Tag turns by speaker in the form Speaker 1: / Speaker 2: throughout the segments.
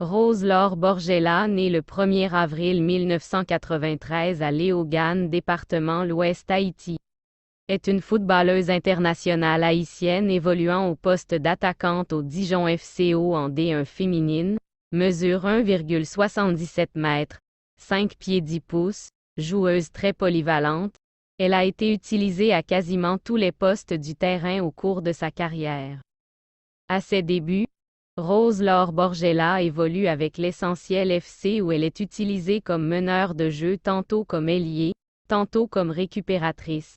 Speaker 1: Rose-Laure Borgella, née le 1er avril 1993 à Léogâne, département l'Ouest Haïti, est une footballeuse internationale haïtienne évoluant au poste d'attaquante au Dijon FCO en D1 féminine, mesure 1,77 m, 5 pieds 10 pouces, joueuse très polyvalente. Elle a été utilisée à quasiment tous les postes du terrain au cours de sa carrière. À ses débuts, Rose-Laure Borgella évolue avec l'Essentiel FC où elle est utilisée comme meneur de jeu, tantôt comme ailier, tantôt comme récupératrice.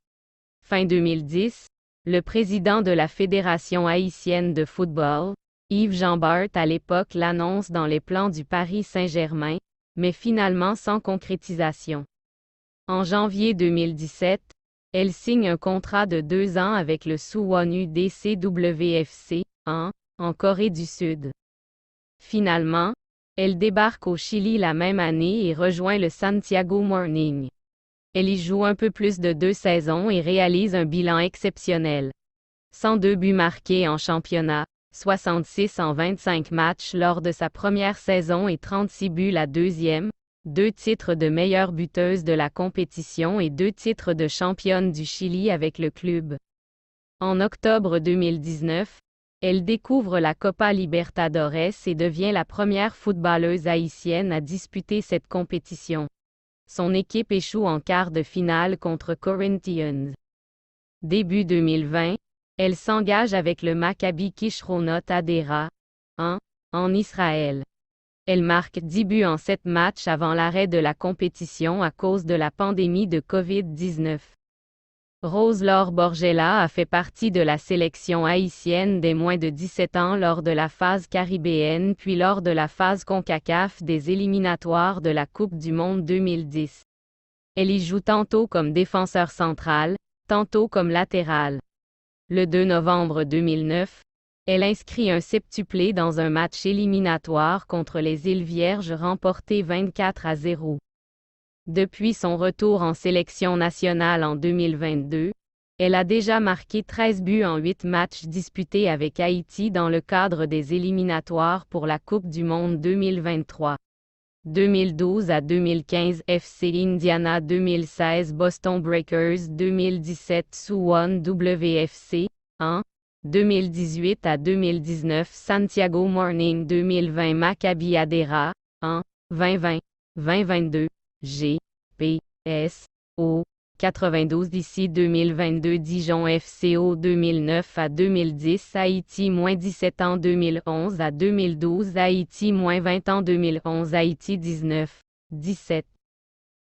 Speaker 1: Fin 2010, le président de la Fédération haïtienne de football, Yves Jeanbart à l'époque l'annonce dans les plans du Paris Saint-Germain, mais finalement sans concrétisation. En janvier 2017, elle signe un contrat de 2 ans avec le Suwon DCWFC, en Corée du Sud. Finalement, elle débarque au Chili la même année et rejoint le Santiago Morning. Elle y joue un peu plus de 2 saisons et réalise un bilan exceptionnel. 102 buts marqués en championnat, 66 en 25 matchs lors de sa première saison et 36 buts la deuxième, 2 titres de meilleure buteuse de la compétition et 2 titres de championne du Chili avec le club. En octobre 2019, elle découvre la Copa Libertadores et devient la première footballeuse haïtienne à disputer cette compétition. Son équipe échoue en quart de finale contre Corinthians. Début 2020, elle s'engage avec le Maccabi Kishronot Hadera, en Israël. Elle marque 10 buts en 7 matchs avant l'arrêt de la compétition à cause de la pandémie de COVID-19. Rose-Laure Borgella a fait partie de la sélection haïtienne des moins de 17 ans lors de la phase caribéenne puis lors de la phase CONCACAF des éliminatoires de la Coupe du Monde 2010. Elle y joue tantôt comme défenseur central, tantôt comme latéral. Le 2 novembre 2009, elle inscrit un septuplé dans un match éliminatoire contre les Îles Vierges remporté 24-0. Depuis son retour en sélection nationale en 2022, elle a déjà marqué 13 buts en 8 matchs disputés avec Haïti dans le cadre des éliminatoires pour la Coupe du Monde 2023. 2012 à 2015 FC Indiana, 2016 Boston Breakers, 2017 Suwon WFC, 2018 à 2019 Santiago Morning, 2020 Maccabi Hadera, 2020, 2022 G, P, S, O, 92 d'ici 2022 Dijon FCO 2009 à 2010 Haïti -17 ans 2011 à 2012 Haïti -20 ans 2011 Haïti 19, 17